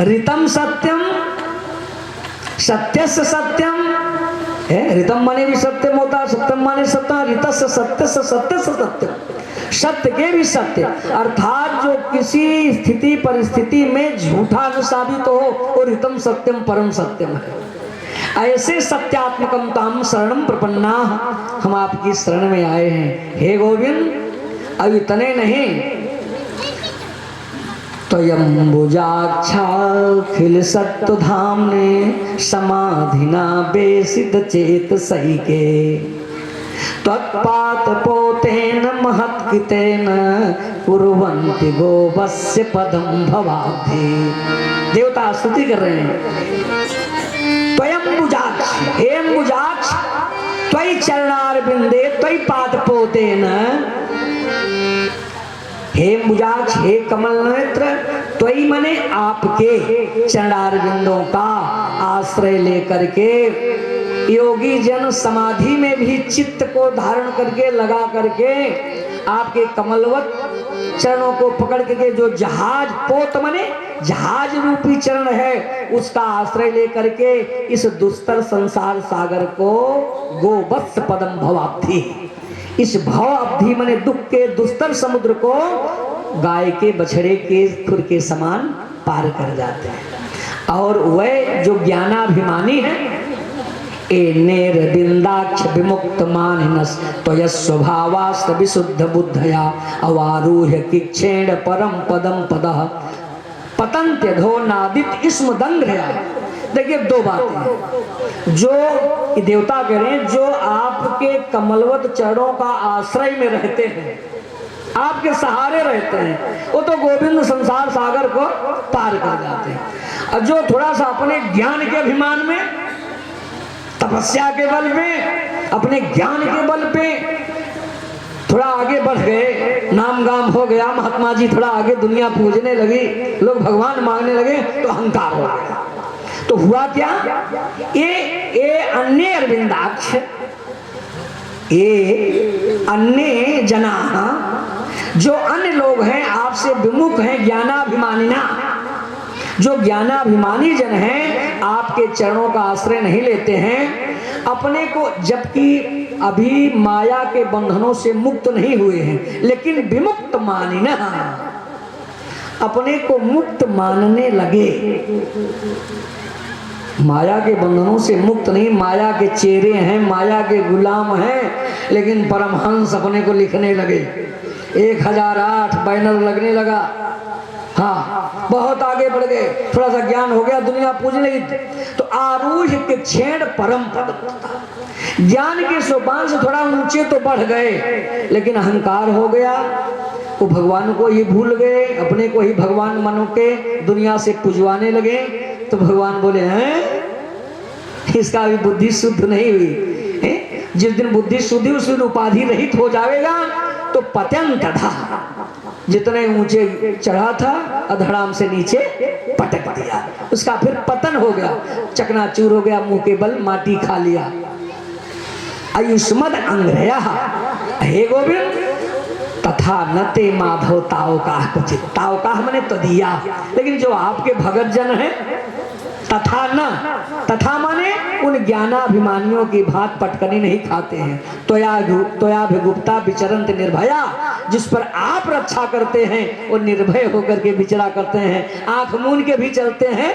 ऋतम सत्यम, सत्यस्य सत्यम है। ऋतम माने भी सत्यम होता, सत्यम माने सत्य, ऋतस्य सत्यस्य सत्यस्य सत्यम, सत्य के भी सत्य, अर्थात जो किसी स्थिति परिस्थिति में झूठा न साबित हो वो ऋतम सत्यम परम सत्यम है। ऐसे सत्यात्मकम ताम शरणम प्रपन्ना, हम आपकी शरण में आए हैं हे गोविंद। अब इतने नहीं, त्वयंबुजाक्षाखिल सत्व धामने समाधिना बेसित चेत सही के, तत्पात पोतेन महत्कृतेन कुर्वन्ति गोवस्य पदम भवाब्धि। देवता स्तुति कर रहे हैं। त्वयंबुजाक्ष, हे अंबुजाक्ष, त्वयि चरणारविंदे त्वयि पादपोतेन, हे अंबुजाक्ष, हे कमल नेत्र, त्वयि मने आपके चरणारविंदों का आश्रय लेकर के योगी जन समाधि में भी चित्त को धारण करके लगा करके आपके कमलवत चरणों को पकड़ के जो जहाज, पोत मने जहाज रूपी चरण है, उसका आश्रय लेकर के इस दुस्तर संसार सागर को गोवत्स पदम भवाब्धि, इस भव अवधि मने दुख के दुस्तर समुद्र को गाय के बछड़े के खुर के समान पार कर जाते हैं। और वह जो ज्ञानाभिमानी है, ए नेर बिंदाक्ष विमुक्त मानस त्वय स्वभावास्त विशुद्ध बुद्धया अवारूह्य किक्षेण परम पदम पदः पतंत्य धो नादित इसम दंग्रया। देखिए दो बातें, जो देवता कह रहे हैं, जो आपके कमलवत चरणों का आश्रय में रहते हैं, आपके सहारे रहते हैं, वो तो गोविंद संसार सागर को पार कर जाते हैं। और जो थोड़ा सा अपने ज्ञान के अभिमान में, तपस्या के बल पे, अपने ज्ञान के बल पे थोड़ा आगे बढ़ गए, नाम गाम हो गया, महात्मा जी थोड़ा आगे दुनिया पूजने लगी, लोग भगवान मांगने लगे, तो अहंकार हो गया। तो हुआ क्या, ये अन्य अरविंदाक्ष, ये अन्य जना, जो अन्य लोग हैं आपसे विमुख हैं, ज्ञानाभिमानिना, जो ज्ञानाभिमानी जन हैं आपके चरणों का आश्रय नहीं लेते हैं, अपने को, जबकि अभी माया के बंधनों से मुक्त नहीं हुए हैं, लेकिन विमुक्त मानिना, अपने को मुक्त मानने लगे, माया के बंधनों से मुक्त नहीं, माया के चेहरे हैं, माया के गुलाम हैं, लेकिन परमहंस अपने को लिखने लगे, 1008 बैनर लगने लगा, हाँ बहुत आगे बढ़ गए, थोड़ा सा ज्ञान हो गया, दुनिया पूजने लगी, तो आरूढ़ के क्षण परम पद, ज्ञान के सोपान से थोड़ा ऊंचे तो बढ़ गए, लेकिन अहंकार हो गया, वो भगवान को ही भूल गए, अपने को ही भगवान मानो के दुनिया से पूजवाने लगे। तो भगवान बोले हैं, इसका अभी बुद्धि शुद्ध नहीं हुई है? जिस दिन बुद्धि शुद्धि उस दिन उपाधि रहित हो जाएगा तो पत्यंत था, जितने ऊंचे चढ़ा था अधड़ाम से नीचे पटक दिया, उसका फिर पतन हो गया, चकनाचूर हो गया, मुंह के बल माटी खा लिया। आयुष्मद अंग्रया, हे गोविंद, तथा नते माधव तावकाह क्वचित, तावकाह मने तो दिया, लेकिन जो आपके भगत जन हैं, तथा न, तथा माने उन ज्ञानाभिमानियों की भात पटकनी नहीं खाते हैं, त्वयाभिगुप्ता विचरंत निर्भया, जिस पर आप रक्षा करते हैं वो निर्भय होकर के विचरा करते हैं, आंख मूंद के भी चलते हैं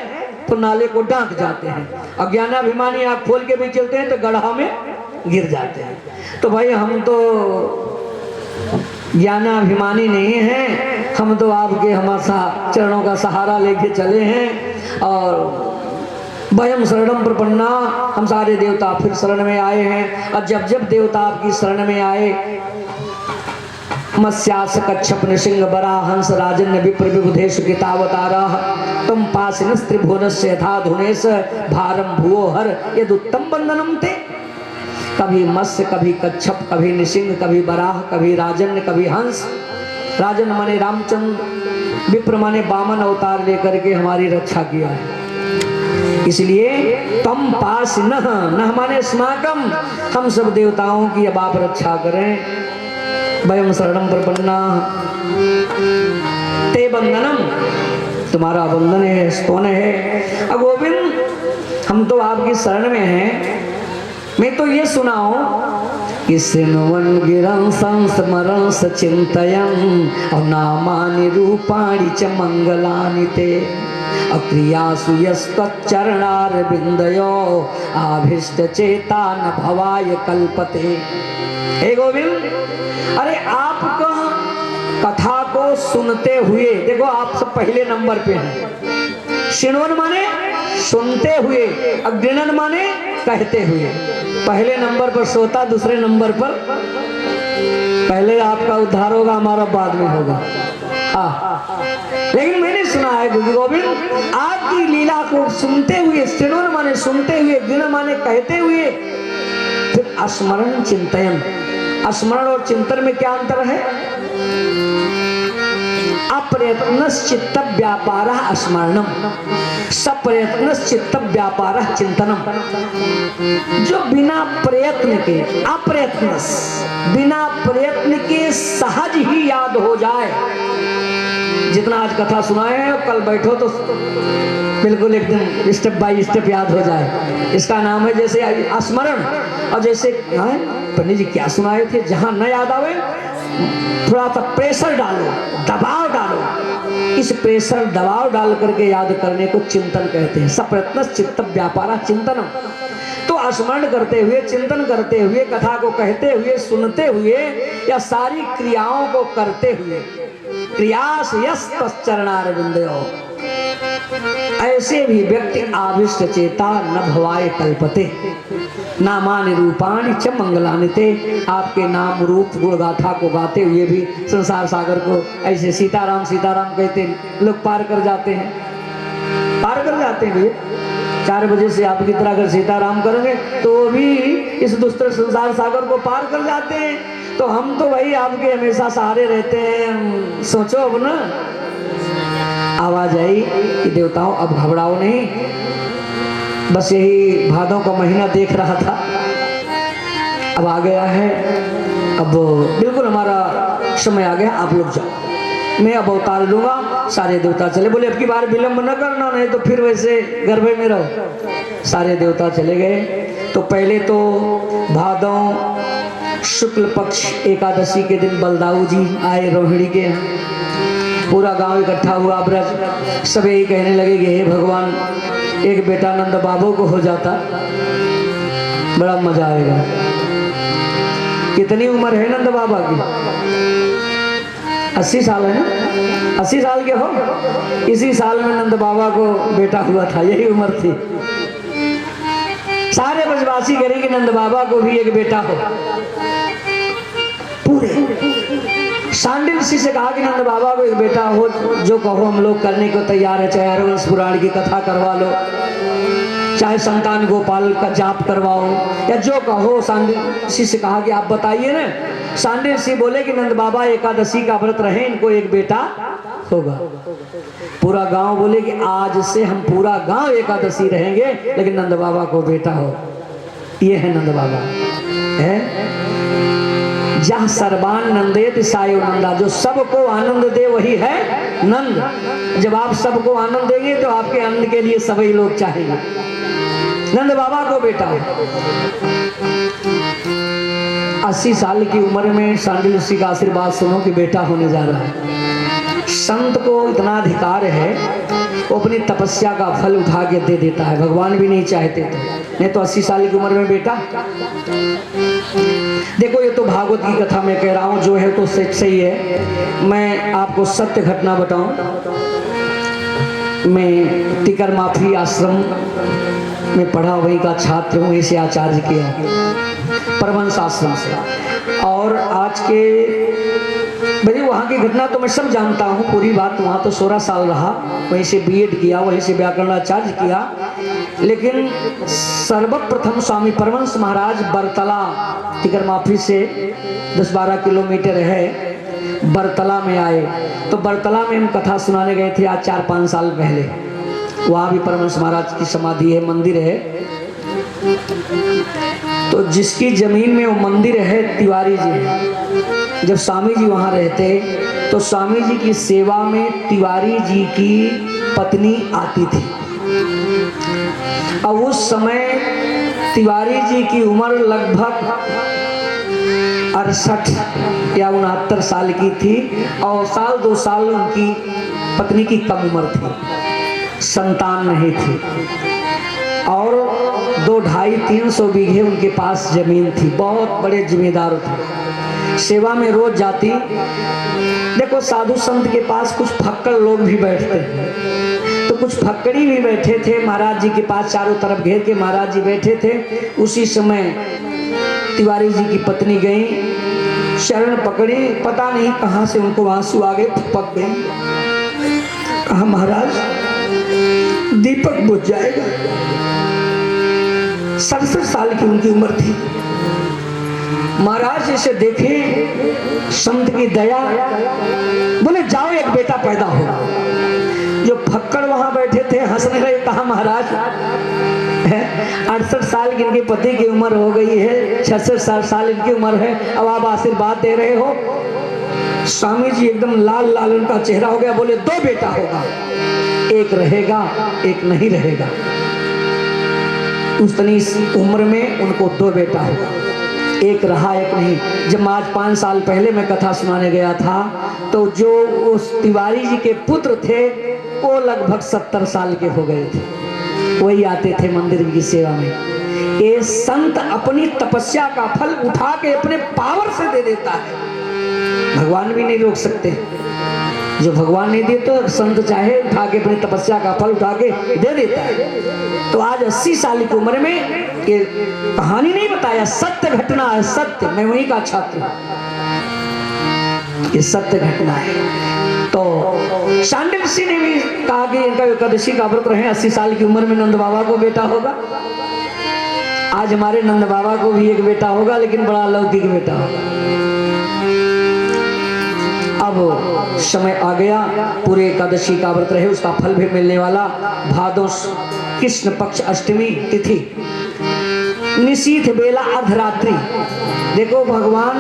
तो नाले को डांक जाते हैं, और ज्ञानाभिमानी आंख खोल के भी चलते हैं तो गड्ढा में गिर जाते हैं। तो भाई हम तो ज्ञानाभिमानी नहीं हैं, हम तो आपके हमारा चरणों का सहारा लेके चले हैं, और वयम शरणम प्रपन्ना, हम सारे देवता फिर शरण में आए हैं। और जब जब देवता आपकी शरण में आए, मत्स्यास कच्छप नृसिंह बरा हंस राजन्य विप्र विबुधेश कितावतारा तम पासिनस त्रिभुवनस्य यथा धुनेश भारम भुवो हर यदुत्तम बंदनम ते। कभी मत्स्य, कभी कच्छप, कभी नृसिंह, कभी बराह, कभी राजन्य, कभी हंस। राजन माने रामचंद्र, विप्र माने वामन अवतार लेकर के हमारी रक्षा किया है। इसलिए तम पास न माने स्माकम, हम सब देवताओं की अब आप रक्षा करें। वयम शरणम प्रपन्ना ते बंधनम, तुम्हारा बंधन है, स्तोन है शरण में हैं, मैं तो ये सुनाऊं कि शृण्वन् गिरं संस्मरन् सचिन्तयन् और नामानि रूपाणि च मंगलानि ते अक्रियासु यस्तच्चरणारविन्दयो आभीष्ट चेता न भवाय कल्पते। हे गोविंद, अरे आपका कथा को सुनते हुए, देखो आप सब पहले नंबर पे हैं। शृण्वन् माने सुनते हुए, अग्रणन माने कहते हुए। पहले नंबर पर श्रोता, दूसरे नंबर पर पहले आपका उद्धार होगा, हमारा बाद में होगा। लेकिन मैंने सुना है गुरु गोविंद आपकी लीला को सुनते हुए, शृण्वन् माने सुनते हुए, गृण माने कहते हुए, फिर स्मरण चिंतन। स्मरण और चिंतन में क्या अंतर है? अप्रयत्नश्चित्त व्यापारः स्मरणम, सप्रयत्नश्चित्त व्यापारः चिंतनम। जो बिना प्रयत्न के, अप्रयत्न, बिना प्रयत्न के सहज ही याद हो जाए। जितना आज कथा सुनाए हैं, कल बैठो तो बिल्कुल एकदम स्टेप बाय स्टेप याद हो जाए। इसका नाम है जैसे स्मरण। और जैसे पंडित जी क्या सुनाए थे, जहां न याद आवे थोड़ा सा प्रेशर डालो, दबाव डालो। इस प्रेशर दबाव डाल करके याद करने को चिंतन कहते हैं। सप्रयत्न चित्त व्यापारा चिंतनम। तो स्मरण करते हुए, चिंतन करते हुए, कथा को कहते हुए, सुनते हुए, या सारी क्रियाओं को करते हुए, क्रियास यस्तच्चरणारविन्दयो, ऐसे भी व्यक्ति आविष्ट चेता न भवाय कल्पते। नामानि रूपाणि च मंगलानि ते। आपके नाम रूप गुण गाथा को गाते हुए भी संसार सागर को ऐसे सीताराम सीताराम कहते लोग पार कर जाते हैं, पार कर जाते हैं। भैया 4 बजे से आपकी तरह अगर सीताराम करेंगे तो वो भी इस दुष्ट संसार सागर को पार कर जाते हैं। तो हम तो भाई आपके हमेशा सहारे रहते हैं। सोचो अब ना, आवाज आई कि देवताओं अब घबराओ नहीं। बस यही भादों का महीना देख रहा था, अब आ गया है, अब बिल्कुल हमारा समय आ गया, आप लोग जाओ, मैं अब अवतार लूंगा। सारे देवता चले, बोले अब की बार विलंब न करना, नहीं तो फिर वैसे गर्भ में रहो। सारे देवता चले गए। तो पहले तो भादों शुक्ल पक्ष एकादशी के दिन बलदाऊ जी आए रोहिणी के यहाँ। पूरा गांव इकट्ठा हुआ, ब्रज सब यही कहने लगे कि हे भगवान, एक बेटा नंद बाबू को हो जाता बड़ा मजा आएगा। कितनी उम्र है नंद बाबा की? 80 साल है ना? 80 साल के हो। इसी साल में नंद बाबा को बेटा हुआ था, यही उम्र थी। सारे ब्रजवासी कह रहे कि नंद बाबा को भी एक बेटा हो। पूरे सांडिल ऋषि से कहा कि नंद बाबा को एक बेटा हो, जो कहो हम लोग करने को तैयार है। चाहे हरवंश पुराण की कथा करवा लो, चाहे संतान गोपाल का जाप करवाओ, या जो कहो। सांडिल ऋषि से कहा कि आप बताइए ना। सांडिल ऋषि बोले कि नंद बाबा एकादशी का व्रत रहे, इनको एक बेटा होगा। पूरा गांव बोले कि आज से हम पूरा गांव एकादशी रहेंगे, लेकिन नंद बाबा को बेटा हो। ये है नंद बाबा है। जहाँ सर्वान नंदेत सायो नंदा, जो सबको आनंद दे वही है नंद। जब आप सबको आनंद देंगे तो आपके आनंद के लिए सभी लोग चाहेंगे। नंद बाबा को बेटा हो। 80 साल की उम्र में सांडिल ऋषि का आशीर्वाद सुनो कि बेटा होने जा रहा है। संत को इतना अधिकार है, वो अपनी तपस्या का फल उठा के दे देता है। भगवान भी नहीं चाहते थे, नहीं तो 80 साल की उम्र में बेटा। देखो ये तो भागवत की कथा मैं कह रहा हूँ, जो है तो सही है। मैं आपको सत्य घटना बताऊं। मैं टिकर माफी आश्रम में पढ़ा, वहीं का छात्र हूँ, इसे आचार्य किया परमहंस आश्रम से। और आज के भाई वहाँ की घटना तो मैं सब जानता हूँ, पूरी बात। वहाँ तो 16 साल रहा, वहीं से बीएड किया, वहीं से व्याकरणाचार्य किया। लेकिन सर्वप्रथम स्वामी परमहंस महाराज बरतला, टिकर माफी से 10-12 किलोमीटर है, बरतला में आए। तो बरतला में हम कथा सुनाने गए थे आज 4-5 साल पहले। वहाँ भी परमहंस महाराज की समाधि है, मंदिर है। तो जिसकी जमीन में वो मंदिर है तिवारी जी। जब स्वामी जी वहाँ रहते तो स्वामी जी की सेवा में तिवारी जी की पत्नी आती थी। अब उस समय तिवारी जी की उम्र लगभग 68 या 69 साल की थी और साल 2 साल उनकी पत्नी की कम उम्र थी, संतान नहीं थी और 2-250-300 बीघे उनके पास जमीन थी। बहुत बड़े जिम्मेदार थे, सेवा में रोज जाती। देखो साधु संत के पास कुछ फक्कड़ लोग भी बैठते हैं, तो कुछ फक्कड़ी भी बैठे थे महाराज जी के पास, चारों तरफ घेर के महाराज जी बैठे थे। उसी समय तिवारी जी की पत्नी गई, शरण पकड़ी, पता नहीं कहां से उनको आंसू आ गए, पक गई। कहा महाराज दीपक बुझ जाएगा। 67 साल की उनकी उम्र थी। महाराज इसे देखे, संत की दया, बोले जाओ एक बेटा पैदा होगा। जो फक्कड़ वहां बैठे थे हंसने लगे, कहा महाराज 68 साल की इनके पति की उम्र हो गई है, 66 साल इनकी उम्र है, अब आप आशीर्वाद दे रहे हो। स्वामी जी एकदम लाल लाल उनका चेहरा हो गया, बोले 2 बेटा होगा, एक रहेगा एक नहीं रहेगा। उतनी उम्र में उनको 2 बेटा होगा, एक रहा एक नहीं। जब आज 5 साल पहले मैं कथा सुनाने गया था तो जो उस तिवारी जी के पुत्र थे वो लगभग 70 साल के हो गए थे, वही आते थे मंदिर की सेवा में। ये संत अपनी तपस्या का फल उठा के अपने पावर से दे देता है, भगवान भी नहीं रोक सकते। जो भगवान नहीं दे तो संत चाहे उठा के अपनी तपस्या का फल उठा के दे देता है। तो आज 80 साल की उम्र में, ये कहानी नहीं बताया, सत्य घटना है, सत्य, मैं वहीं का छात्र, ये सत्य घटना है। तो शांडिल ऋषि ने भी कहा कि इनका एकादशी का व्रत रहे, 80 साल की उम्र में नंद बाबा को बेटा होगा। आज हमारे नंद बाबा को भी एक बेटा होगा, लेकिन बड़ा अलौकिक बेटा होगा। अब समय आ गया, पूरे एकादशी का व्रत रहे, उसका फल भी मिलने वाला। भादो कृष्ण पक्ष अष्टमी तिथि, निशीथ बेला अर्धरात्रि। देखो भगवान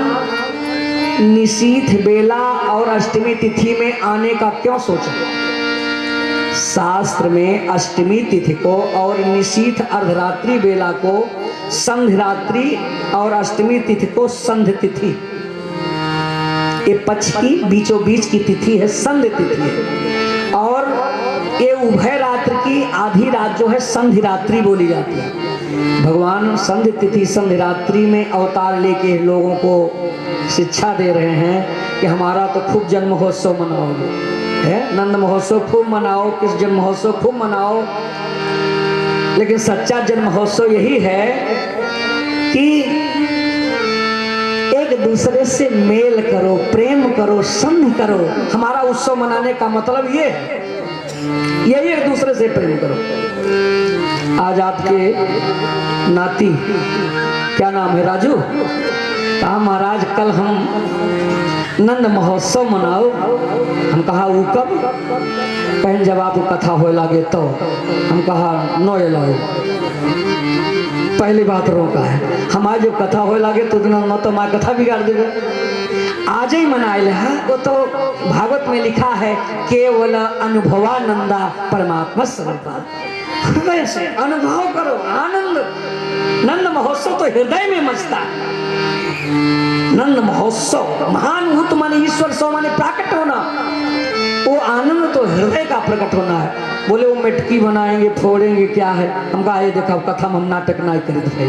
निशीथ बेला और अष्टमी तिथि में आने का क्यों सोचा? शास्त्र में अष्टमी तिथि को और निशीथ अर्धरात्रि बेला को संध्य रात्रि और अष्टमी तिथि को संध्य तिथि, ये पक्ष की बीचों बीच की तिथि है, संध्य तिथि है। और ये उभय रात्र की आधी रात जो है संध्य रात्रि बोली जाती है। भगवान संध्य तिथि संध्य रात्रि में अवतार लेके लोगों को शिक्षा दे रहे हैं कि हमारा तो खूब जन्म महोत्सव मनाओगे, है नंद महोत्सव खूब मनाओ, कृष्ण जन्म महोत्सव खूब मनाओ। लेकिन सच्चा जन्म महोत्सव यही है कि एक दूसरे से मेल करो, प्रेम करो, संध करो। हमारा उत्सव मनाने का मतलब ये है, यही एक दूसरे से प्रेम करो। आज आपके नाती, क्या नाम है, राजू, कहा महाराज कल हम नंद महोत्सव मनाओ। हम कहा वो कब? कहीं जब आप कथा हो लगे तो। हम कहा नो ये लो, पहली बात रोका है। हमारे जब कथा हो लगे तो दिन न तो माँ कथा बिगाड़ देगा, आज ही मनाए है। वो तो भागवत में लिखा है केवल अनुभवानंदा परमात्मा स्वरूपा, हृदय से अनुभव करो आनंद। नंद महोत्सव तो हृदय में मचता है। नंद महोत्सव महानुभूत माने ईश्वर सो माने प्रकट होना, वो आनंद तो हृदय का प्रकट होना है। बोले वो मटकी बनाएंगे फोड़ेंगे क्या है? हम कहा ये देखा कथा में हम नाटक ना करें भाई,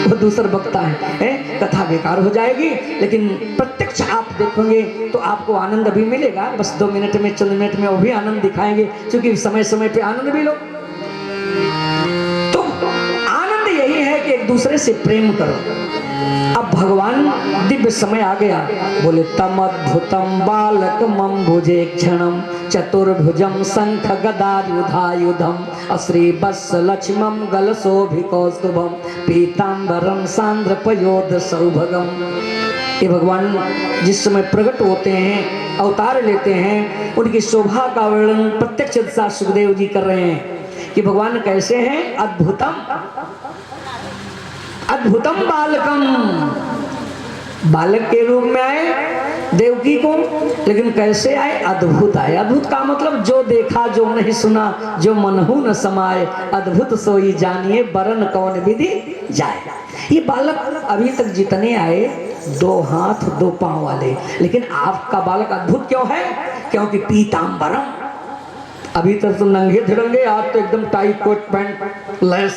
वो दूसरा वक्ता है, कथा बेकार हो जाएगी। लेकिन प्रत्यक्ष आप देखोगे तो आपको आनंद भी मिलेगा। बस 2 मिनट में, चंद मिनट में वो भी आनंद दिखाएंगे, क्योंकि समय समय पे आनंद भी लो। तो आनंद यही है कि एक दूसरे से प्रेम करो। अब भगवान दिव्य समय आ गया, बोले तम अद्भुतम बालक मम भुजे क्षणम चतुर्भुजम शंख गदायुधायुधम अश्री बस लक्ष्मम गलशोभिकौस्तुभम पीतांबरम सांद्र पयोध सौभगम। ये भगवान जिस समय प्रकट होते हैं, अवतार लेते हैं, उनकी शोभा का वर्णन प्रत्यक्ष सुखदेव जी कर रहे हैं कि भगवान कैसे हैं। अद्भुतम अद्भुतम बालकम, बालक के रूप में आए, देवकी को, लेकिन कैसे आए? अद्भुत आए। अद्भुत का मतलब जो देखा जो नहीं सुना, जो मनहु न समाए, अद्भुत सोई जानिए बरन कौन विधि जाए। ये बालक अभी तक जितने आए 2 हाथ 2 पांव वाले, लेकिन आपका बालक अद्भुत क्यों है? क्योंकि पीतांबरम। अभी तक तो नंगे धिड़ंगे, आज तो एकदम टाइट कोट पैंट लेस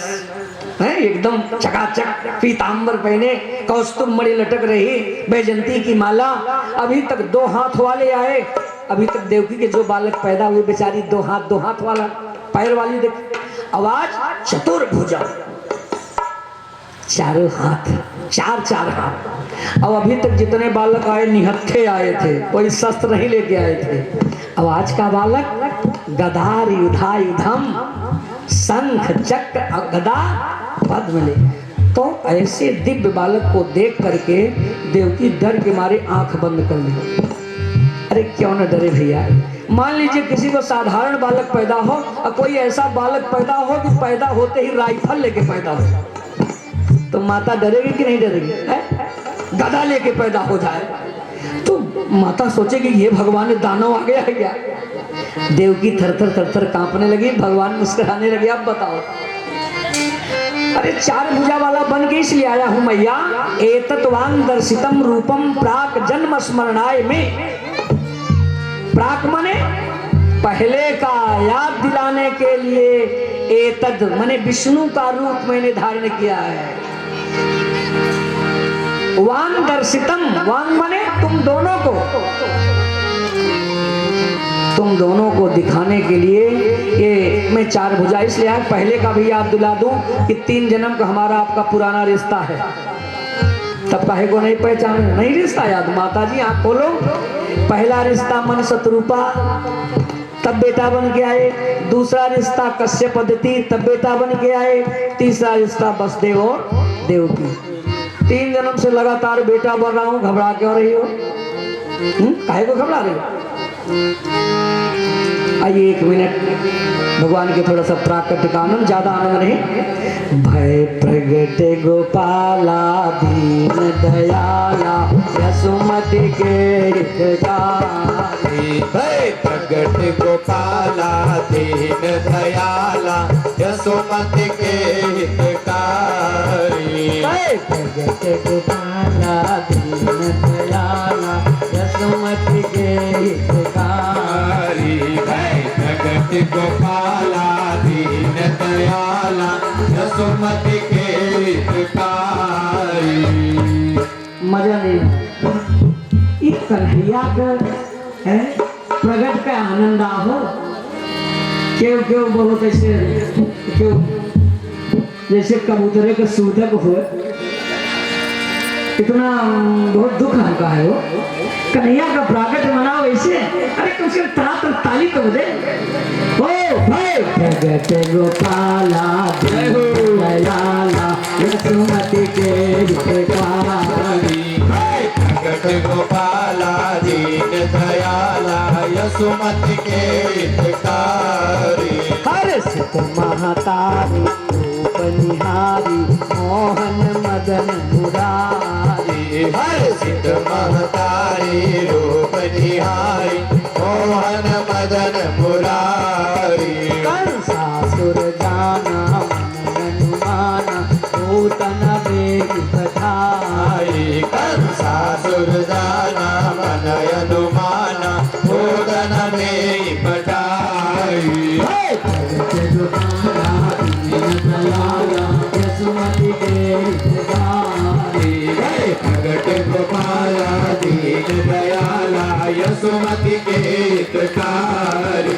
है, एकदम चकाचक पीतांबर पहने, कौस्तुभ मणि लटक रही, बैजंती की माला। अभी तक 2 हाथ वाले आए। अभी तक देवकी के जो बालक पैदा हुए बेचारी 2 हाथ वाला, पैर वाली देख, आवाज चतुर्भुजा, चारों हाथ, 4 हाथ। अब अभी तक जितने बालक आए निहत्थे आए थे, कोई शस्त्र नहीं लेके आए थे। अब आज का बालक गदार युधायुधम, शंख चक्र गदा पद्म ले। तो ऐसे दिव्य बालक को देख करके देवकी डर के मारे आंख बंद कर ली। अरे क्यों न डरे भैया, मान लीजिए किसी को साधारण बालक पैदा हो और कोई ऐसा बालक पैदा हो कि पैदा होते ही राइफल लेके पैदा हो, तो माता डरेगी कि नहीं डरेगी? गदा लेके पैदा हो जाए तो माता सोचेगी ये भगवान ने दानव आ गया है क्या? देवकी थर-थर कांपने लगी, भगवान मुस्कुराने लगे। अब बताओ, अरे 4 भुजा वाला बन के इसलिए आया हूं मैया, एतत्वांग दर्शितम रूपम प्राक जन्म स्मरणाय में। प्राक मने पहले का याद दिलाने के लिए, एतद मने विष्णु का रूप मैंने धारण किया है। वांग दर्शितम, वांग मने तुम दोनों को दिखाने के लिए ये मैं 4 भुजा इसलिए आया। पहले का भी याद दिला दूं कि 3 जन्म का हमारा आपका पुराना रिश्ता है, तब काहे को नहीं पहचाने? नहीं रिश्ता याद? माता जी आंख खोलो। पहला रिश्ता मन शत्रुपा, तब बेटा बन के आए। दूसरा रिश्ता कश्यप पद्धति, तब बेटा बन के आए। तीसरा रिश्ता वसुदेव और देवकी। 3 जन्म से लगातार बेटा बन रहा हूं, घबरा क्यों रही हो? काहे को घबरा रही हो? आइए 1 मिनट भगवान के थोड़ा सा प्राकृतिक आनंद, ज्यादा आनंद नहीं। भय प्रगटे गोपाला दीन दयाला यशोमति के हितकारी। भय प्रगटे गोपाला दीन दयाला यशोमति के हितकारी। भय प्रगटे गोपाला दीन दयाला यशोमति के हितकारी। भय प्रगटे गोपाला दीन दयाला यशोमति के हितकारी। मजा नहीं, इस कन्हैया का है प्रगट का आनंद आहो। क्यों क्यों बोलो कैसे, क्यों जैसे कबूतरे का सूतक हो, इतना बहुत दुख हल्का है वो। कन्हैया का प्राकट मनाओ ऐसे, अरे कम से कम ताली तो दे। ओ भाई प्रगट गोपाला दयाला यशोमति के हितकारी। प्रगट गोपाला दीन दयाला यशोमति के हितकारी। हर सित महतारी रूप निहारी मोहन मदन मुरारी। हर सित महतारी रूप निहारी मोहन मदन मुरारी। कंसासुर जाना मन अनुमाना नूतन वेग पठाई। कंसासुर जाना मन अनुमाना नूतन वेग पठाई। यशोमति के हितकारी। प्रगट गोपाला दीन दयाला यशोमति के हितकारी।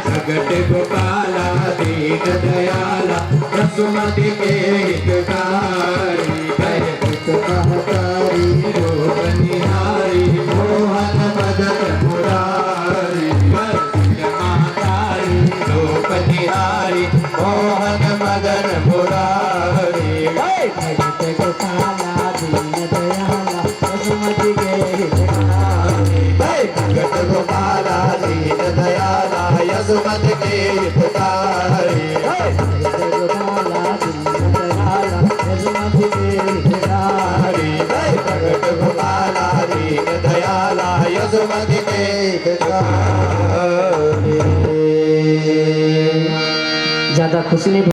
प्रगट गोपाला दीन दयाला यशोमति के हितकारी। महतारी रूप निहारी मोहन मदन मुरारी। महतारी रूप निहारी मोहन मदन मुरारी। प्रगट गोपाला दीन दयाला यशोमति के हितकारी। प्रगट गोपाला दीन दयाला यशोमति के हितकारी। प्रगट गोपाला दीन दयाला यशोमति के हितकारी। प्रगट गोपाला दीन दयाला ज्यादा खुशी नहीं